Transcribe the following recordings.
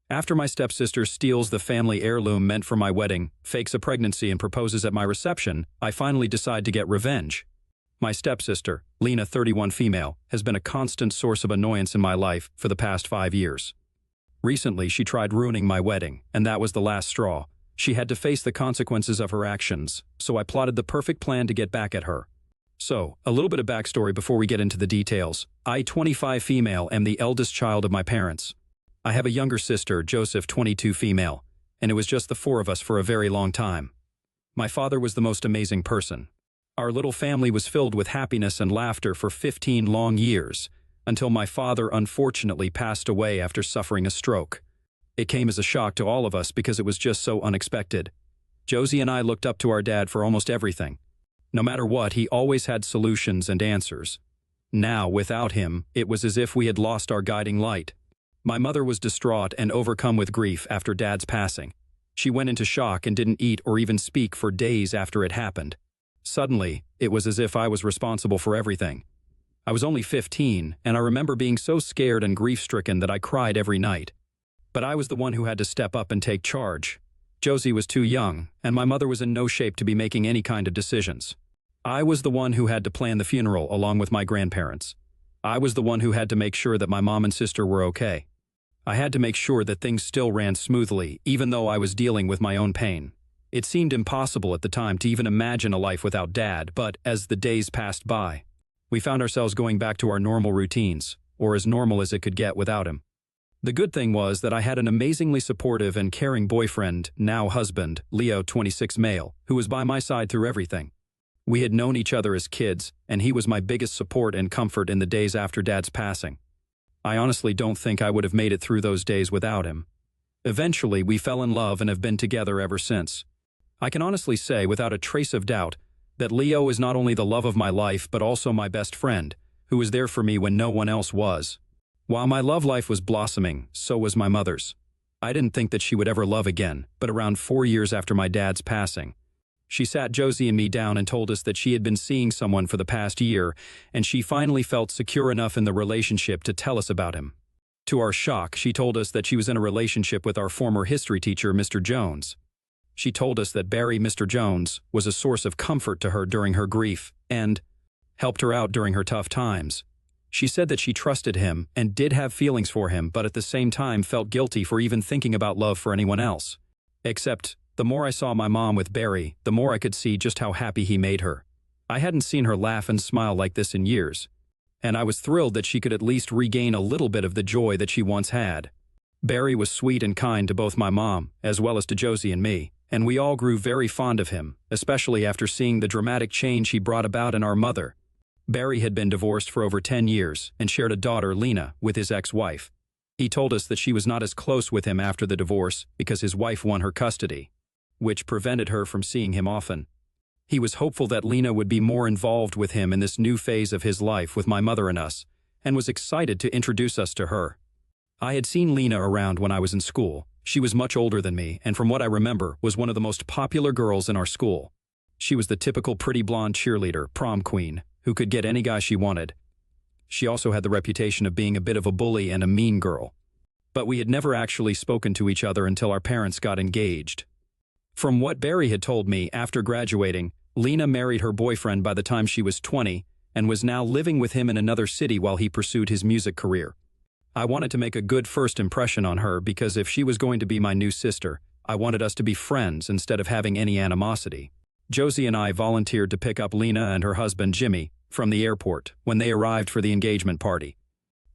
After my stepsister steals the family heirloom meant for my wedding, fakes a pregnancy and proposes at my reception, I finally decide to get revenge. My stepsister, Lena 31 female, has been a constant source of annoyance in my life for the past 5 years. Recently, she tried ruining my wedding, and that was the last straw. She had to face the consequences of her actions, so I plotted the perfect plan to get back at her. So, a little bit of backstory before we get into the details. I, 25 female, am the eldest child of my parents. I have a younger sister, Joseph, 22 female, and it was just the 4 of us for a very long time. My father was the most amazing person. Our little family was filled with happiness and laughter for 15 long years, until my father unfortunately passed away after suffering a stroke. It came as a shock to all of us because it was just so unexpected. Josie and I looked up to our dad for almost everything. No matter what, he always had solutions and answers. Now, without him, it was as if we had lost our guiding light. My mother was distraught and overcome with grief after Dad's passing. She went into shock and didn't eat or even speak for days after it happened. Suddenly, it was as if I was responsible for everything. I was only 15, and I remember being so scared and grief-stricken that I cried every night. But I was the one who had to step up and take charge. Josie was too young, and my mother was in no shape to be making any kind of decisions. I was the one who had to plan the funeral along with my grandparents. I was the one who had to make sure that my mom and sister were okay. I had to make sure that things still ran smoothly, even though I was dealing with my own pain. It seemed impossible at the time to even imagine a life without Dad, but as the days passed by, we found ourselves going back to our normal routines, or as normal as it could get without him. The good thing was that I had an amazingly supportive and caring boyfriend, now husband, Leo 26 male, who was by my side through everything. We had known each other as kids, and he was my biggest support and comfort in the days after Dad's passing. I honestly don't think I would have made it through those days without him. Eventually, we fell in love and have been together ever since. I can honestly say, without a trace of doubt, that Leo is not only the love of my life but also my best friend, who was there for me when no one else was. While my love life was blossoming, so was my mother's. I didn't think that she would ever love again, but around 4 years after my dad's passing, she sat Josie and me down and told us that she had been seeing someone for the past year, and she finally felt secure enough in the relationship to tell us about him. To our shock, she told us that she was in a relationship with our former history teacher, Mr. Jones. She told us that Barry, Mr. Jones, was a source of comfort to her during her grief and helped her out during her tough times. She said that she trusted him and did have feelings for him, but at the same time felt guilty for even thinking about love for anyone else. Except, the more I saw my mom with Barry, the more I could see just how happy he made her. I hadn't seen her laugh and smile like this in years, and I was thrilled that she could at least regain a little bit of the joy that she once had. Barry was sweet and kind to both my mom, as well as to Josie and me, and we all grew very fond of him, especially after seeing the dramatic change he brought about in our mother. Barry had been divorced for over 10 years and shared a daughter, Lena, with his ex-wife. He told us that she was not as close with him after the divorce because his wife won her custody, which prevented her from seeing him often. He was hopeful that Lena would be more involved with him in this new phase of his life with my mother and us, and was excited to introduce us to her. I had seen Lena around when I was in school. She was much older than me, and from what I remember, was one of the most popular girls in our school. She was the typical pretty blonde cheerleader, prom queen, who could get any guy she wanted. She also had the reputation of being a bit of a bully and a mean girl. But we had never actually spoken to each other until our parents got engaged. From what Barry had told me, after graduating, Lena married her boyfriend by the time she was 20 and was now living with him in another city while he pursued his music career. I wanted to make a good first impression on her because if she was going to be my new sister, I wanted us to be friends instead of having any animosity. Josie and I volunteered to pick up Lena and her husband Jimmy from the airport when they arrived for the engagement party.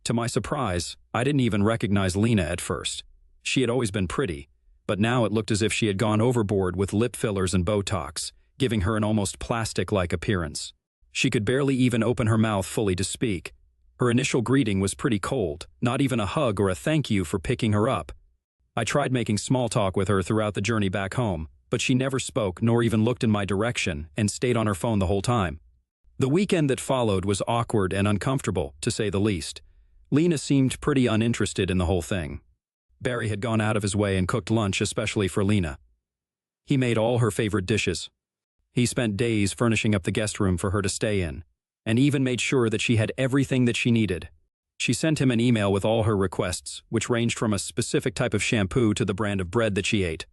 To my surprise, I didn't even recognize Lena at first. She had always been pretty, but now it looked as if she had gone overboard with lip fillers and Botox, giving her an almost plastic-like appearance. She could barely even open her mouth fully to speak. Her initial greeting was pretty cold, not even a hug or a thank you for picking her up. I tried making small talk with her throughout the journey back home, but she never spoke nor even looked in my direction and stayed on her phone the whole time. The weekend that followed was awkward and uncomfortable, to say the least. Lena seemed pretty uninterested in the whole thing. Barry had gone out of his way and cooked lunch especially for Lena. He made all her favorite dishes. He spent days furnishing up the guest room for her to stay in, and even made sure that she had everything that she needed. She sent him an email with all her requests, which ranged from a specific type of shampoo to the brand of bread that she ate.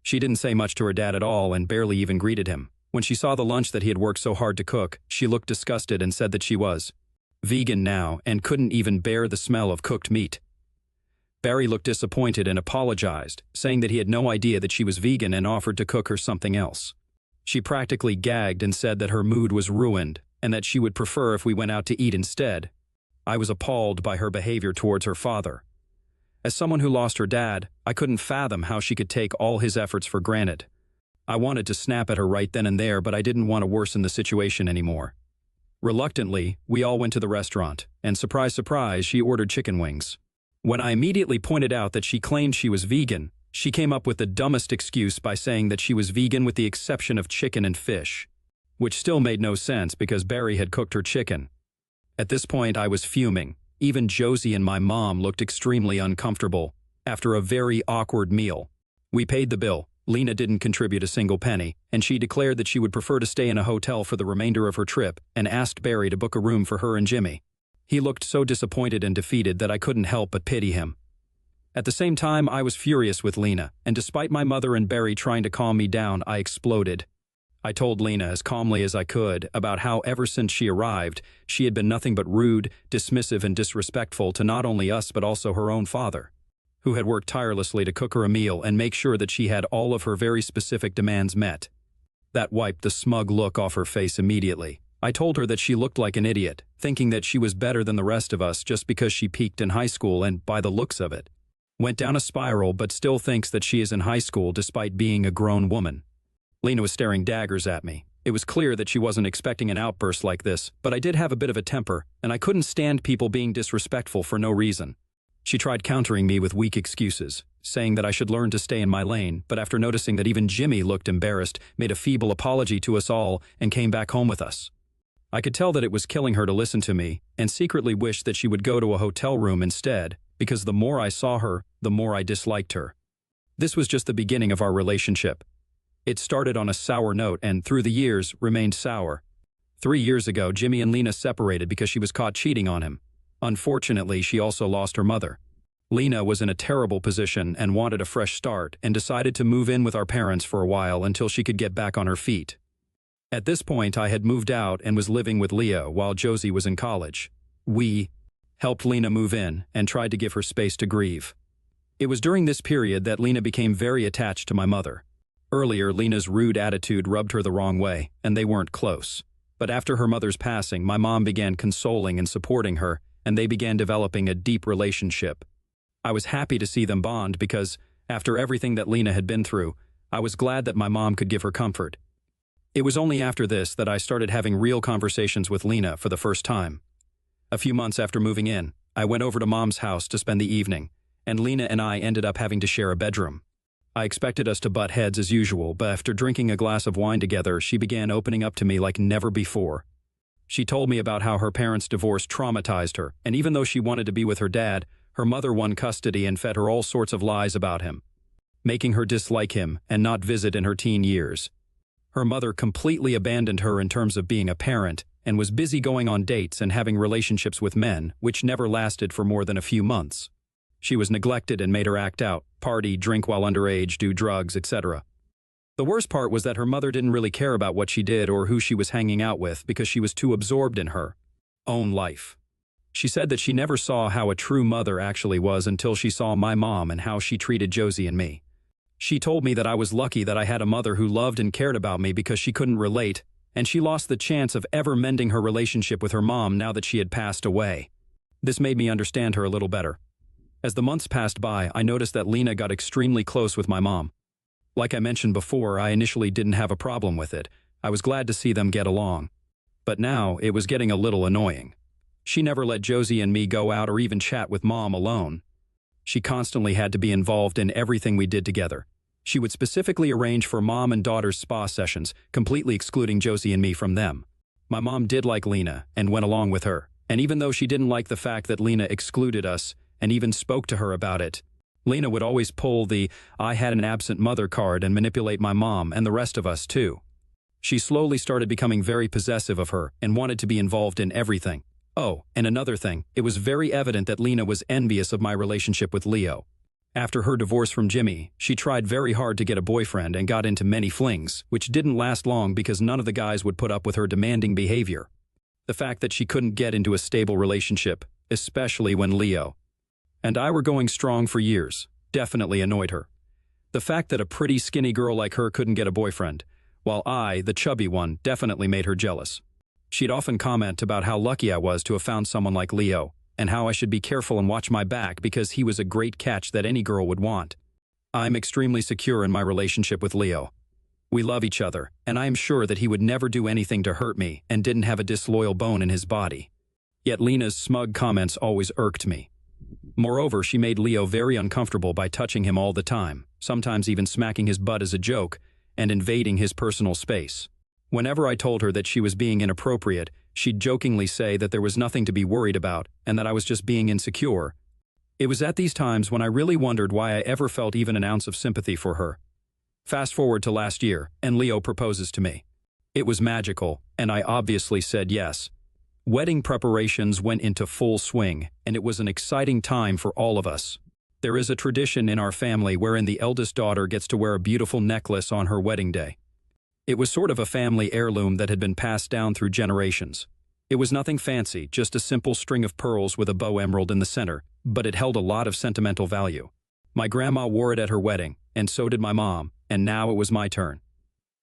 She didn't say much to her dad at all and barely even greeted him. When she saw the lunch that he had worked so hard to cook, she looked disgusted and said that she was vegan now and couldn't even bear the smell of cooked meat. Barry looked disappointed and apologized, saying that he had no idea that she was vegan and offered to cook her something else. She practically gagged and said that her mood was ruined and that she would prefer if we went out to eat instead. I was appalled by her behavior towards her father. As someone who lost her dad, I couldn't fathom how she could take all his efforts for granted. I wanted to snap at her right then and there, but I didn't want to worsen the situation anymore. Reluctantly, we all went to the restaurant, and surprise, surprise, she ordered chicken wings. When I immediately pointed out that she claimed she was vegan, she came up with the dumbest excuse by saying that she was vegan with the exception of chicken and fish, which still made no sense because Barry had cooked her chicken. At this point, I was fuming. Even Josie and my mom looked extremely uncomfortable. After a very awkward meal, we paid the bill. Lena didn't contribute a single penny, and she declared that she would prefer to stay in a hotel for the remainder of her trip and asked Barry to book a room for her and Jimmy. He looked so disappointed and defeated that I couldn't help but pity him. At the same time, I was furious with Lena, and despite my mother and Barry trying to calm me down, I exploded. I told Lena as calmly as I could about how ever since she arrived, she had been nothing but rude, dismissive, and disrespectful to not only us but also her own father, who had worked tirelessly to cook her a meal and make sure that she had all of her very specific demands met. That wiped the smug look off her face immediately. I told her that she looked like an idiot, thinking that she was better than the rest of us just because she peaked in high school and, by the looks of it, went down a spiral but still thinks that she is in high school despite being a grown woman. Lena was staring daggers at me. It was clear that she wasn't expecting an outburst like this, but I did have a bit of a temper, and I couldn't stand people being disrespectful for no reason. She tried countering me with weak excuses, saying that I should learn to stay in my lane, but after noticing that even Jimmy looked embarrassed, made a feeble apology to us all and came back home with us. I could tell that it was killing her to listen to me, and secretly wished that she would go to a hotel room instead, because the more I saw her, the more I disliked her. This was just the beginning of our relationship. It started on a sour note and, through the years, remained sour. 3 years ago, Jimmy and Lena separated because she was caught cheating on him. Unfortunately, she also lost her mother. Lena was in a terrible position and wanted a fresh start and decided to move in with our parents for a while until she could get back on her feet. At this point, I had moved out and was living with Leo while Josie was in college. We helped Lena move in and tried to give her space to grieve. It was during this period that Lena became very attached to my mother. Earlier, Lena's rude attitude rubbed her the wrong way, and they weren't close. But after her mother's passing, my mom began consoling and supporting her, and they began developing a deep relationship. I was happy to see them bond because, after everything that Lena had been through, I was glad that my mom could give her comfort. It was only after this that I started having real conversations with Lena for the first time. A few months after moving in, I went over to Mom's house to spend the evening, and Lena and I ended up having to share a bedroom. I expected us to butt heads as usual, but after drinking a glass of wine together, she began opening up to me like never before. She told me about how her parents' divorce traumatized her, and even though she wanted to be with her dad, her mother won custody and fed her all sorts of lies about him, making her dislike him and not visit in her teen years. Her mother completely abandoned her in terms of being a parent and was busy going on dates and having relationships with men, which never lasted for more than a few months. She was neglected and made her act out, party, drink while underage, do drugs, etc. The worst part was that her mother didn't really care about what she did or who she was hanging out with because she was too absorbed in her own life. She said that she never saw how a true mother actually was until she saw my mom and how she treated Josie and me. She told me that I was lucky that I had a mother who loved and cared about me because she couldn't relate, and she lost the chance of ever mending her relationship with her mom now that she had passed away. This made me understand her a little better. As the months passed by, I noticed that Lena got extremely close with my mom. Like I mentioned before, I initially didn't have a problem with it. I was glad to see them get along. But now, it was getting a little annoying. She never let Josie and me go out or even chat with Mom alone. She constantly had to be involved in everything we did together. She would specifically arrange for Mom and daughter's spa sessions, completely excluding Josie and me from them. My mom did like Lena and went along with her, and even though she didn't like the fact that Lena excluded us and even spoke to her about it, Lena would always pull the "I had an absent mother" card and manipulate my mom and the rest of us too. She slowly started becoming very possessive of her and wanted to be involved in everything. Oh, and another thing, it was very evident that Lena was envious of my relationship with Leo. After her divorce from Jimmy, she tried very hard to get a boyfriend and got into many flings, which didn't last long because none of the guys would put up with her demanding behavior. The fact that she couldn't get into a stable relationship, especially when Leo and I were going strong for years, definitely annoyed her. The fact that a pretty skinny girl like her couldn't get a boyfriend, while I, the chubby one, definitely made her jealous. She'd often comment about how lucky I was to have found someone like Leo, and how I should be careful and watch my back because he was a great catch that any girl would want. I'm extremely secure in my relationship with Leo. We love each other, and I am sure that he would never do anything to hurt me and didn't have a disloyal bone in his body. Yet Lena's smug comments always irked me. Moreover, she made Leo very uncomfortable by touching him all the time, sometimes even smacking his butt as a joke, and invading his personal space. Whenever I told her that she was being inappropriate, she'd jokingly say that there was nothing to be worried about and that I was just being insecure. It was at these times when I really wondered why I ever felt even an ounce of sympathy for her. Fast forward to last year, and Leo proposes to me. It was magical, and I obviously said yes. Wedding preparations went into full swing, and it was an exciting time for all of us. There is a tradition in our family wherein the eldest daughter gets to wear a beautiful necklace on her wedding day. It was sort of a family heirloom that had been passed down through generations. It was nothing fancy, just a simple string of pearls with a bow emerald in the center, but it held a lot of sentimental value. My grandma wore it at her wedding, and so did my mom, and now it was my turn.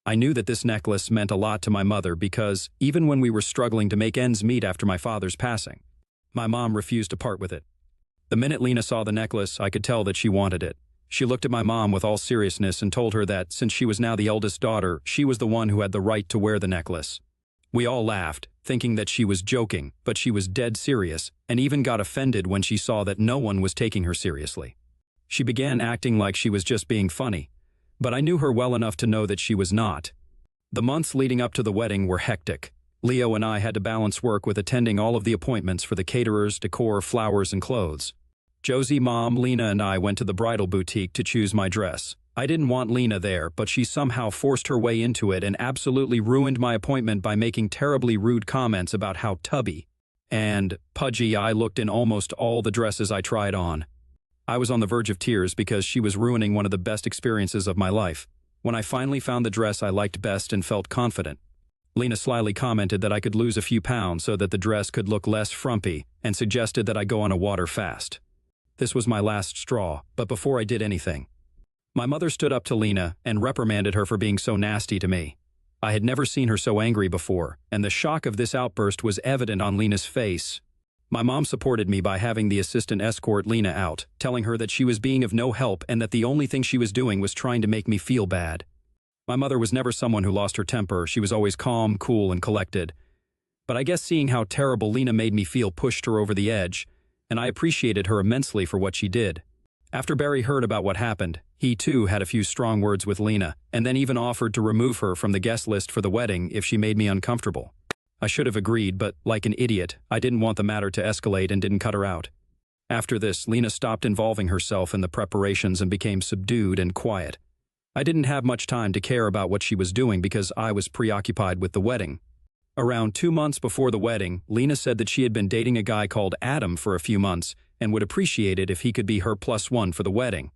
I knew that this necklace meant a lot to my mother because, even when we were struggling to make ends meet after my father's passing, my mom refused to part with it. The minute Lena saw the necklace, I could tell that she wanted it. She looked at my mom with all seriousness and told her that, since she was now the eldest daughter, she was the one who had the right to wear the necklace. We all laughed, thinking that she was joking, but she was dead serious, and even got offended when she saw that no one was taking her seriously. She began acting like she was just being funny, but I knew her well enough to know that she was not. The months leading up to the wedding were hectic. Leo and I had to balance work with attending all of the appointments for the caterers, decor, flowers, and clothes. Josie, Mom, Lena, and I went to the bridal boutique to choose my dress. I didn't want Lena there, but she somehow forced her way into it and absolutely ruined my appointment by making terribly rude comments about how tubby and pudgy I looked in almost all the dresses I tried on. I was on the verge of tears because she was ruining one of the best experiences of my life. When I finally found the dress I liked best and felt confident, Lena slyly commented that I could lose a few pounds so that the dress could look less frumpy and suggested that I go on a water fast. This was my last straw, but before I did anything, my mother stood up to Lena and reprimanded her for being so nasty to me. I had never seen her so angry before, and the shock of this outburst was evident on Lena's face. My mom supported me by having the assistant escort Lena out, telling her that she was being of no help and that the only thing she was doing was trying to make me feel bad. My mother was never someone who lost her temper. She was always calm, cool, and collected. But I guess seeing how terrible Lena made me feel pushed her over the edge, and I appreciated her immensely for what she did. After Barry heard about what happened, he too had a few strong words with Lena, and then even offered to remove her from the guest list for the wedding if she made me uncomfortable. I should have agreed, but like an idiot, I didn't want the matter to escalate and didn't cut her out. After this, Lena stopped involving herself in the preparations and became subdued and quiet. I didn't have much time to care about what she was doing because I was preoccupied with the wedding. Around 2 months before the wedding, Lena said that she had been dating a guy called Adam for a few months and would appreciate it if he could be her +1 for the wedding.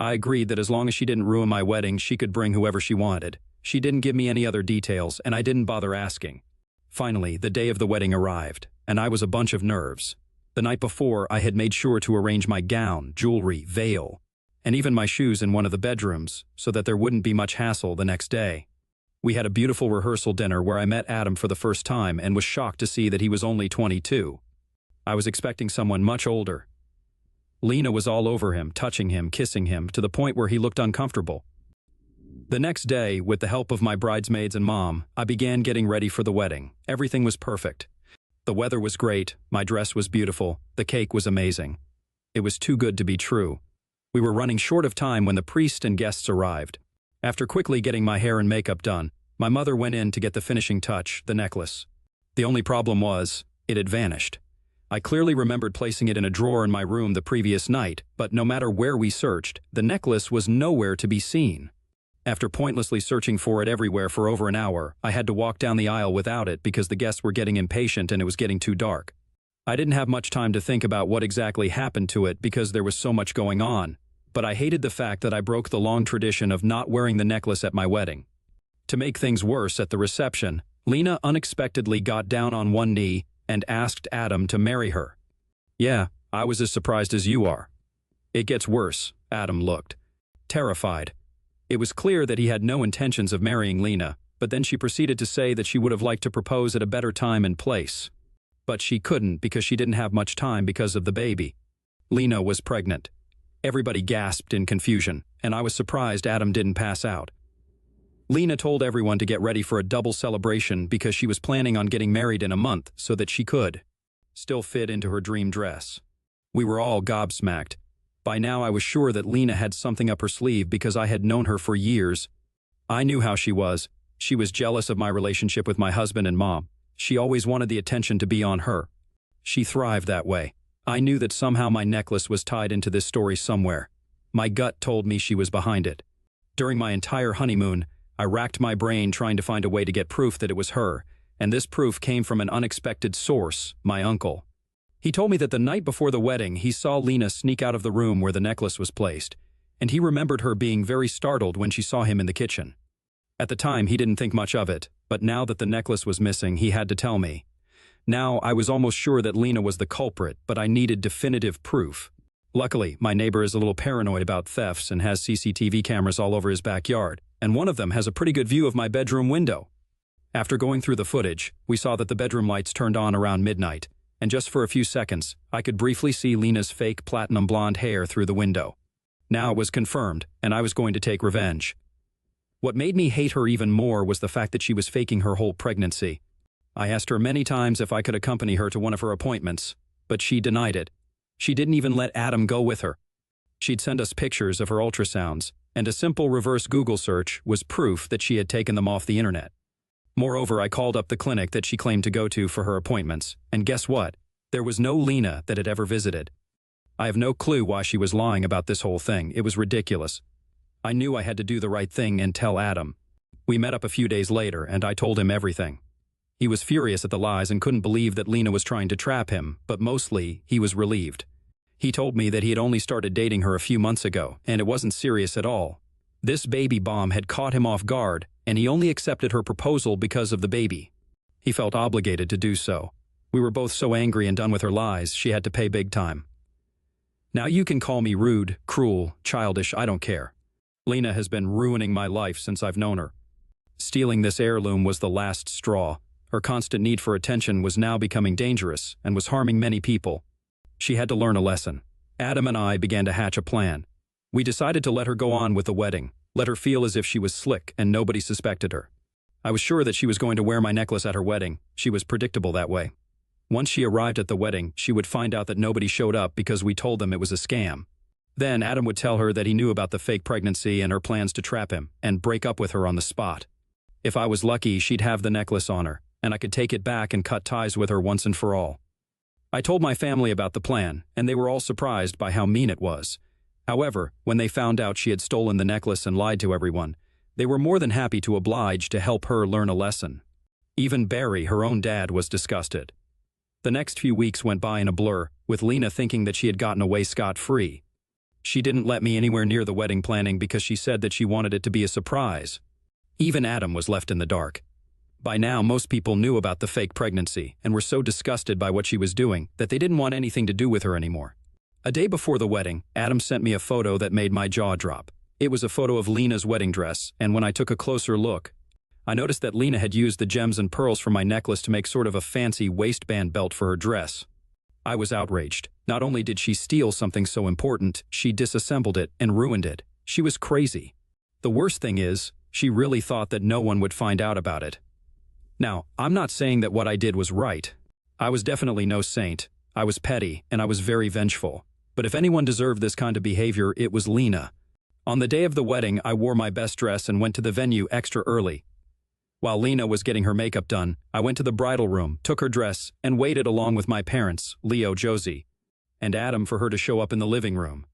I agreed that as long as she didn't ruin my wedding, she could bring whoever she wanted. She didn't give me any other details, and I didn't bother asking. Finally, the day of the wedding arrived, and I was a bunch of nerves. The night before, I had made sure to arrange my gown, jewelry, veil, and even my shoes in one of the bedrooms so that there wouldn't be much hassle the next day. We had a beautiful rehearsal dinner where I met Adam for the first time and was shocked to see that he was only 22. I was expecting someone much older. Lena was all over him, touching him, kissing him, to the point where he looked uncomfortable. The next day, with the help of my bridesmaids and mom, I began getting ready for the wedding. Everything was perfect. The weather was great, my dress was beautiful, the cake was amazing. It was too good to be true. We were running short of time when the priest and guests arrived. After quickly getting my hair and makeup done, my mother went in to get the finishing touch, the necklace. The only problem was, it had vanished. I clearly remembered placing it in a drawer in my room the previous night, but no matter where we searched, the necklace was nowhere to be seen. After pointlessly searching for it everywhere for over an hour, I had to walk down the aisle without it because the guests were getting impatient and it was getting too dark. I didn't have much time to think about what exactly happened to it because there was so much going on, but I hated the fact that I broke the long tradition of not wearing the necklace at my wedding. To make things worse, at the reception, Lena unexpectedly got down on one knee and asked Adam to marry her. Yeah, I was as surprised as you are. It gets worse. Adam looked terrified. It was clear that he had no intentions of marrying Lena, but then she proceeded to say that she would have liked to propose at a better time and place. But she couldn't because she didn't have much time because of the baby. Lena was pregnant. Everybody gasped in confusion, and I was surprised Adam didn't pass out. Lena told everyone to get ready for a double celebration because she was planning on getting married in a month so that she could still fit into her dream dress. We were all gobsmacked. By now I was sure that Lena had something up her sleeve because I had known her for years. I knew how she was. She was jealous of my relationship with my husband and mom. She always wanted the attention to be on her. She thrived that way. I knew that somehow my necklace was tied into this story somewhere. My gut told me she was behind it. During my entire honeymoon, I racked my brain trying to find a way to get proof that it was her, and this proof came from an unexpected source, my uncle. He told me that the night before the wedding, he saw Lena sneak out of the room where the necklace was placed, and he remembered her being very startled when she saw him in the kitchen. At the time, he didn't think much of it, but now that the necklace was missing, he had to tell me. Now, I was almost sure that Lena was the culprit, but I needed definitive proof. Luckily, my neighbor is a little paranoid about thefts and has CCTV cameras all over his backyard, and one of them has a pretty good view of my bedroom window. After going through the footage, we saw that the bedroom lights turned on around midnight, and just for a few seconds, I could briefly see Lena's fake platinum blonde hair through the window. Now it was confirmed, and I was going to take revenge. What made me hate her even more was the fact that she was faking her whole pregnancy. I asked her many times if I could accompany her to one of her appointments, but she denied it. She didn't even let Adam go with her. She'd send us pictures of her ultrasounds, and a simple reverse Google search was proof that she had taken them off the internet. Moreover, I called up the clinic that she claimed to go to for her appointments, and guess what? There was no Lena that had ever visited. I have no clue why she was lying about this whole thing. It was ridiculous. I knew I had to do the right thing and tell Adam. We met up a few days later, and I told him everything. He was furious at the lies and couldn't believe that Lena was trying to trap him, but mostly, he was relieved. He told me that he had only started dating her a few months ago, and it wasn't serious at all. This baby bomb had caught him off guard, and he only accepted her proposal because of the baby. He felt obligated to do so. We were both so angry and done with her lies, she had to pay big time. Now you can call me rude, cruel, childish, I don't care. Lena has been ruining my life since I've known her. Stealing this heirloom was the last straw. Her constant need for attention was now becoming dangerous and was harming many people. She had to learn a lesson. Adam and I began to hatch a plan. We decided to let her go on with the wedding, let her feel as if she was slick and nobody suspected her. I was sure that she was going to wear my necklace at her wedding. She was predictable that way. Once she arrived at the wedding, she would find out that nobody showed up because we told them it was a scam. Then Adam would tell her that he knew about the fake pregnancy and her plans to trap him and break up with her on the spot. If I was lucky, she'd have the necklace on her, and I could take it back and cut ties with her once and for all. I told my family about the plan, and they were all surprised by how mean it was. However, when they found out she had stolen the necklace and lied to everyone, they were more than happy to oblige to help her learn a lesson. Even Barry, her own dad, was disgusted. The next few weeks went by in a blur, with Lena thinking that she had gotten away scot-free. She didn't let me anywhere near the wedding planning because she said that she wanted it to be a surprise. Even Adam was left in the dark. By now, most people knew about the fake pregnancy and were so disgusted by what she was doing that they didn't want anything to do with her anymore. A day before the wedding, Adam sent me a photo that made my jaw drop. It was a photo of Lena's wedding dress, and when I took a closer look, I noticed that Lena had used the gems and pearls from my necklace to make sort of a fancy waistband belt for her dress. I was outraged. Not only did she steal something so important, she disassembled it and ruined it. She was crazy. The worst thing is, she really thought that no one would find out about it. Now, I'm not saying that what I did was right. I was definitely no saint. I was petty, and I was very vengeful. But if anyone deserved this kind of behavior, it was Lena. On the day of the wedding, I wore my best dress and went to the venue extra early. While Lena was getting her makeup done, I went to the bridal room, took her dress, and waited along with my parents, Leo, Josie, and Adam for her to show up in the living room.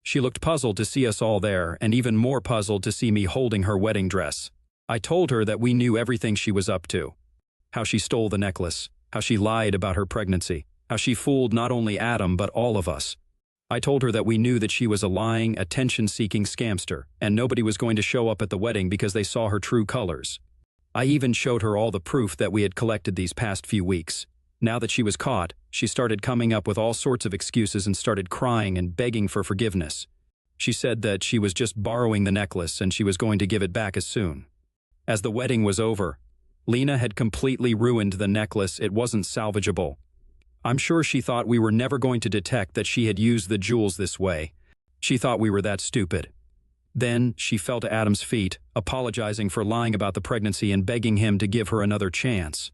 She looked puzzled to see us all there, and even more puzzled to see me holding her wedding dress. I told her that we knew everything she was up to. How she stole the necklace, how she lied about her pregnancy, how she fooled not only Adam but all of us. I told her that we knew that she was a lying, attention-seeking scamster, and nobody was going to show up at the wedding because they saw her true colors. I even showed her all the proof that we had collected these past few weeks. Now that she was caught, she started coming up with all sorts of excuses and started crying and begging for forgiveness. She said that she was just borrowing the necklace and she was going to give it back as soon. As the wedding was over, Lena had completely ruined the necklace. It wasn't salvageable. I'm sure she thought we were never going to detect that she had used the jewels this way. She thought we were that stupid. Then she fell to Adam's feet, apologizing for lying about the pregnancy and begging him to give her another chance.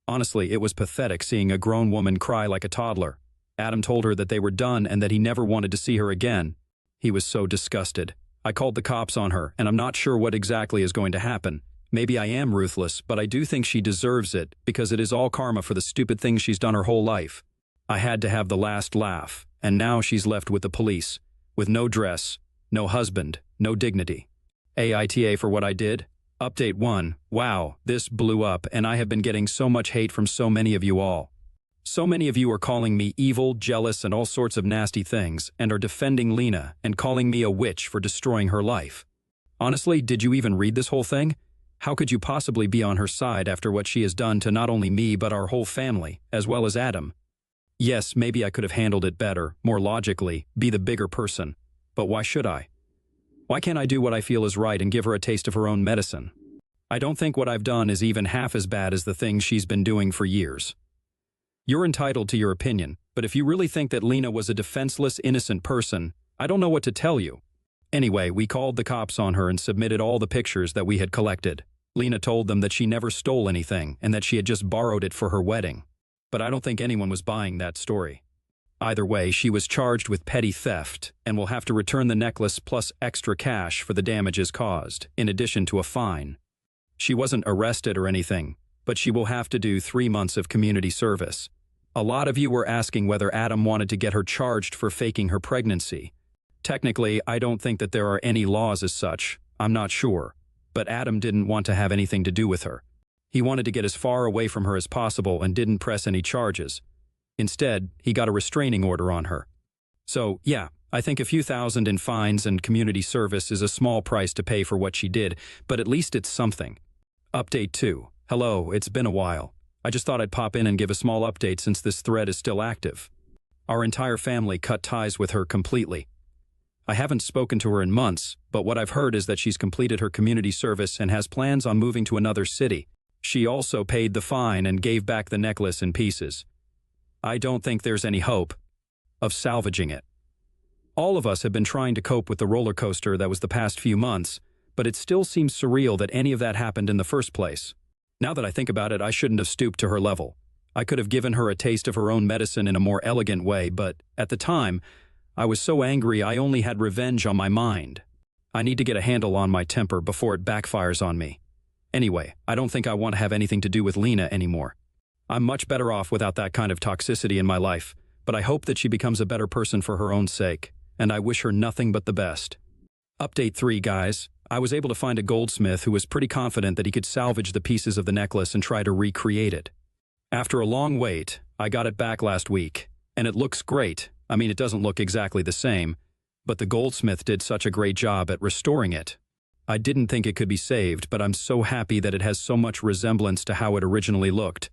Honestly, it was pathetic seeing a grown woman cry like a toddler. Adam told her that they were done and that he never wanted to see her again. He was so disgusted. I called the cops on her, and I'm not sure what exactly is going to happen. Maybe I am ruthless, but I do think she deserves it because it is all karma for the stupid things she's done her whole life. I had to have the last laugh, and now she's left with the police, with no dress, no husband, no dignity. AITA for what I did? Update 1. Wow, this blew up, and I have been getting so much hate from so many of you all. So many of you are calling me evil, jealous, and all sorts of nasty things, and are defending Lena and calling me a witch for destroying her life. Honestly, did you even read this whole thing? How could you possibly be on her side after what she has done to not only me but our whole family, as well as Adam? Yes, maybe I could have handled it better, more logically, be the bigger person. But why should I? Why can't I do what I feel is right and give her a taste of her own medicine? I don't think what I've done is even half as bad as the things she's been doing for years. You're entitled to your opinion, but if you really think that Lena was a defenseless, innocent person, I don't know what to tell you. Anyway, we called the cops on her and submitted all the pictures that we had collected. Lena told them that she never stole anything and that she had just borrowed it for her wedding. But I don't think anyone was buying that story. Either way, she was charged with petty theft and will have to return the necklace plus extra cash for the damages caused, in addition to a fine. She wasn't arrested or anything, but she will have to do 3 months of community service. A lot of you were asking whether Adam wanted to get her charged for faking her pregnancy. Technically, I don't think that there are any laws as such. I'm not sure. But Adam didn't want to have anything to do with her. He wanted to get as far away from her as possible and didn't press any charges. Instead, he got a restraining order on her. So, yeah, I think a few thousand in fines and community service is a small price to pay for what she did, but at least it's something. Update 2. Hello, it's been a while. I just thought I'd pop in and give a small update since this thread is still active. Our entire family cut ties with her completely. I haven't spoken to her in months, but what I've heard is that she's completed her community service and has plans on moving to another city. She also paid the fine and gave back the necklace in pieces. I don't think there's any hope of salvaging it. All of us have been trying to cope with the roller coaster that was the past few months, but it still seems surreal that any of that happened in the first place. Now that I think about it, I shouldn't have stooped to her level. I could have given her a taste of her own medicine in a more elegant way, but at the time, I was so angry I only had revenge on my mind. I need to get a handle on my temper before it backfires on me. Anyway, I don't think I want to have anything to do with Lena anymore. I'm much better off without that kind of toxicity in my life, but I hope that she becomes a better person for her own sake, and I wish her nothing but the best. Update 3, guys. I was able to find a goldsmith who was pretty confident that he could salvage the pieces of the necklace and try to recreate it. After a long wait, I got it back last week, and it looks great. I mean, it doesn't look exactly the same, but the goldsmith did such a great job at restoring it. I didn't think it could be saved, but I'm so happy that it has so much resemblance to how it originally looked.